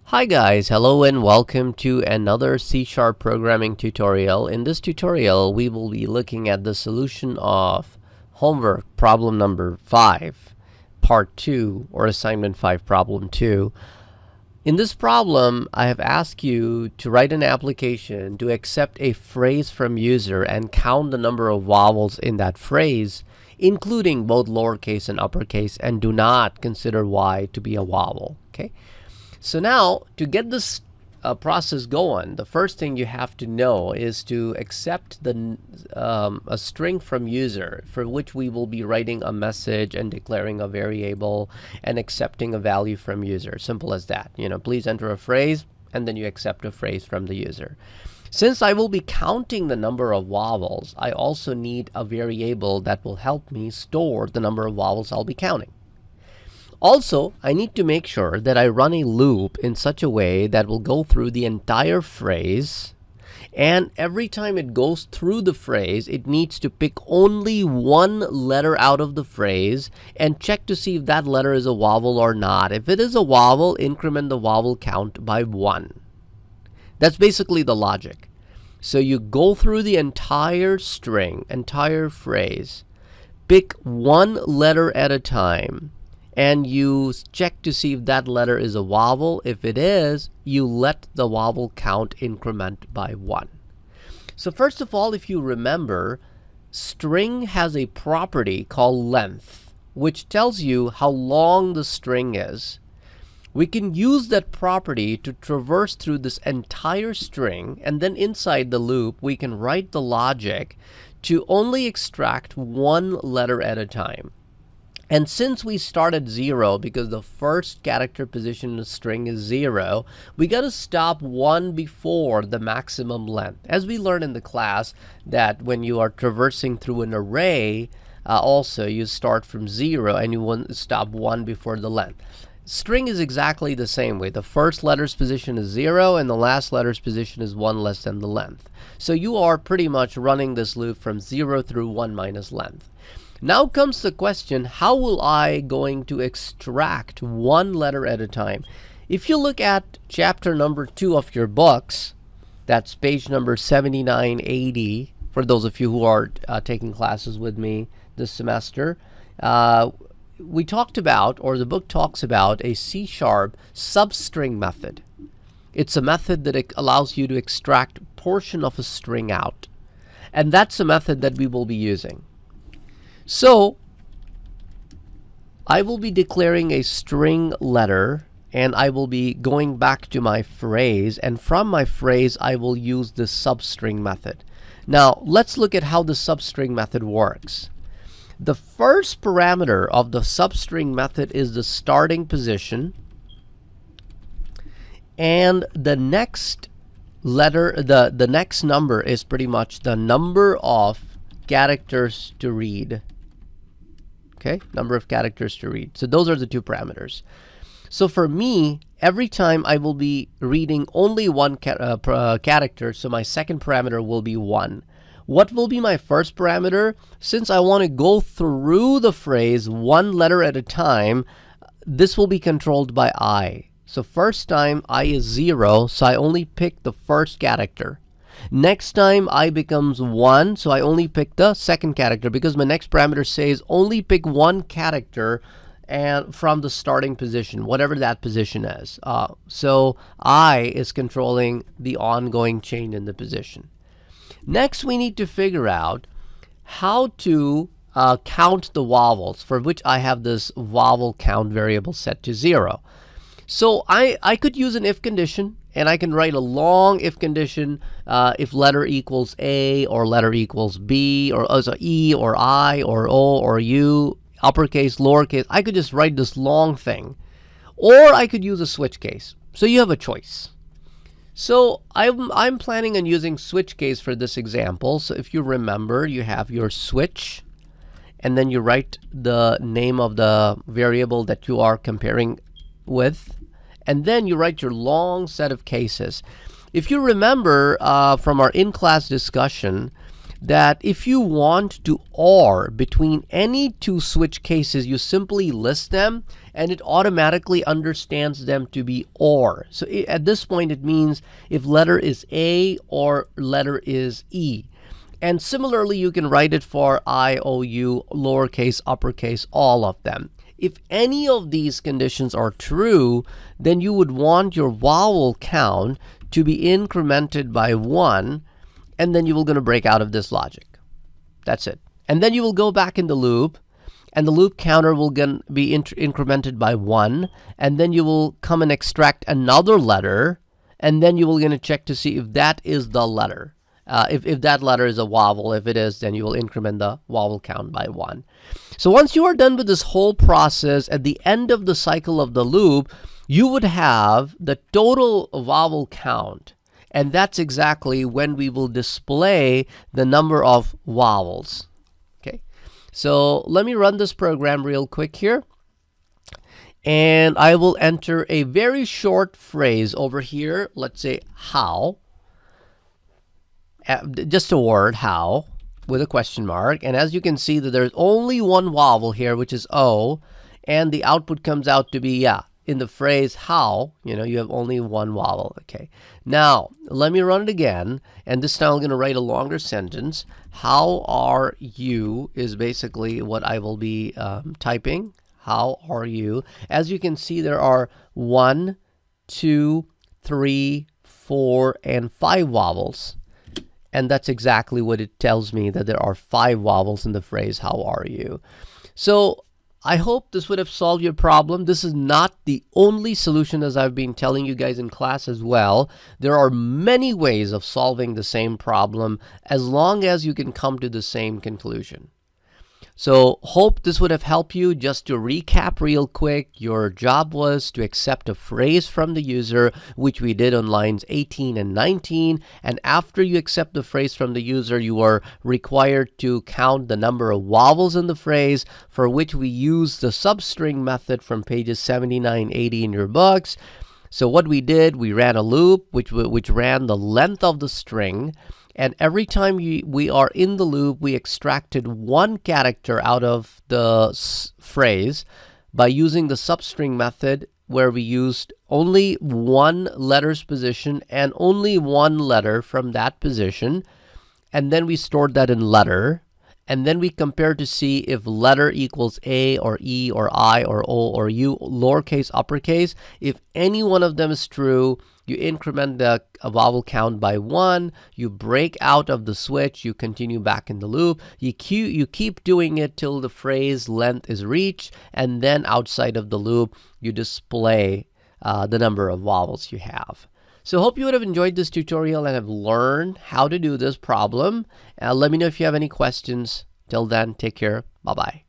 Hi guys, hello and welcome to another C# programming tutorial. In this tutorial, we will be looking at the solution of homework problem number 5, part 2, or assignment 5, problem 2. In this problem, I have asked you to write an application to accept a phrase from user and count the number of vowels in that phrase, including both lowercase and uppercase, and do not consider Y to be a vowel. Okay. So now, to get this process going, the first thing you have to know is to accept a string from user, for which we will be writing a message and declaring a variable and accepting a value from user. Simple as that. Please enter a phrase, and then you accept a phrase from the user. Since I will be counting the number of vowels, I also need a variable that will help me store the number of vowels I'll be counting. Also, I need to make sure that I run a loop in such a way that will go through the entire phrase, and every time it goes through the phrase, it needs to pick only one letter out of the phrase and check to see if that letter is a vowel or not. If it is a vowel, increment the vowel count by 1. That's basically the logic. So you go through the entire string, entire phrase, pick one letter at a time, and you check to see if that letter is a vowel. If it is, you let the vowel count increment by 1. So first of all, if you remember, string has a property called length, which tells you how long the string is. We can use that property to traverse through this entire string, and then inside the loop, we can write the logic to only extract one letter at a time. And since we start at 0, because the first character position in the string is 0, we got to stop 1 before the maximum length. As we learned in the class that when you are traversing through an array, also you start from 0 and you want to stop 1 before the length. String is exactly the same way. The first letter's position is 0 and the last letter's position is 1 less than the length. So you are pretty much running this loop from 0 through 1 minus length. Now comes the question, how will I going to extract one letter at a time? If you look at chapter number 2 of your books, that's page number 7980, for those of you who are taking classes with me this semester, we talked about, or the book talks about, a C# substring method. It's a method that allows you to extract a portion of a string out. And that's a method that we will be using. So I will be declaring a string letter, and I will be going back to my phrase, and from my phrase I will use the substring method. Now let's look at how the substring method works. The first parameter of the substring method is the starting position, and the next letter, the next number is pretty much the number of characters to read. Okay, number of characters to read. So those are the two parameters. So for me, every time I will be reading only one character, so my second parameter will be 1. What will be my first parameter? Since I want to go through the phrase one letter at a time, this will be controlled by I. So first time I is 0, so I only pick the first character. Next time I becomes 1, so I only pick the second character, because my next parameter says only pick one character and from the starting position, whatever that position is. So I is controlling the ongoing chain in the position. Next, we need to figure out how to count the vowels, for which I have this vowel count variable set to 0. So I could use an if condition, and I can write a long if condition if letter equals A, or letter equals B, or E, or I, or O, or U, uppercase, lowercase. I could just write this long thing. Or I could use a switch case. So you have a choice. So I'm planning on using switch case for this example. So if you remember, you have your switch, and then you write the name of the variable that you are comparing with, and then you write your long set of cases. If you remember from our in-class discussion, that if you want to OR between any two switch cases, you simply list them and it automatically understands them to be OR. So at this point, it means if letter is A or letter is E. And similarly, you can write it for I, O, U, lowercase, uppercase, all of them. If any of these conditions are true, then you would want your vowel count to be incremented by 1, and then you will going to break out of this logic. That's it. And then you will go back in the loop, and the loop counter will be incremented by 1, and then you will come and extract another letter, and then you will going to check to see if that is the letter. If that letter is a vowel, if it is, then you will increment the vowel count by 1. So once you are done with this whole process, at the end of the cycle of the loop, you would have the total vowel count. And that's exactly when we will display the number of vowels. Okay, so let me run this program real quick here. And I will enter a very short phrase over here. Let's say how. Just a word, how, with a question mark. And as you can see, that there's only one vowel here, which is O. And the output comes out to be, in the phrase how, you have only one vowel. Okay. Now, let me run it again. And this time I'm going to write a longer sentence. How are you is basically what I will be typing. How are you? As you can see, there are 1, 2, 3, 4, and 5 vowels. And that's exactly what it tells me, that there are 5 vowels in the phrase, how are you? So I hope this would have solved your problem. This is not the only solution, as I've been telling you guys in class as well. There are many ways of solving the same problem as long as you can come to the same conclusion. So hope this would have helped you. Just to recap real quick, your job was to accept a phrase from the user, which we did on lines 18 and 19. And after you accept the phrase from the user, you are required to count the number of vowels in the phrase, for which we use the substring method from pages 79, 80 in your books. So what we did, we ran a loop which ran the length of the string. And every time we are in the loop, we extracted one character out of the phrase by using the substring method, where we used only one letter's position and only one letter from that position. And then we stored that in letter. And then we compared to see if letter equals A or E or I or O or U, lowercase, uppercase. If any one of them is true, you increment the vowel count by 1, you break out of the switch, you continue back in the loop, you keep doing it till the phrase length is reached, and then outside of the loop, you display the number of vowels you have. So hope you would have enjoyed this tutorial and have learned how to do this problem. Let me know if you have any questions. Till then, take care. Bye-bye.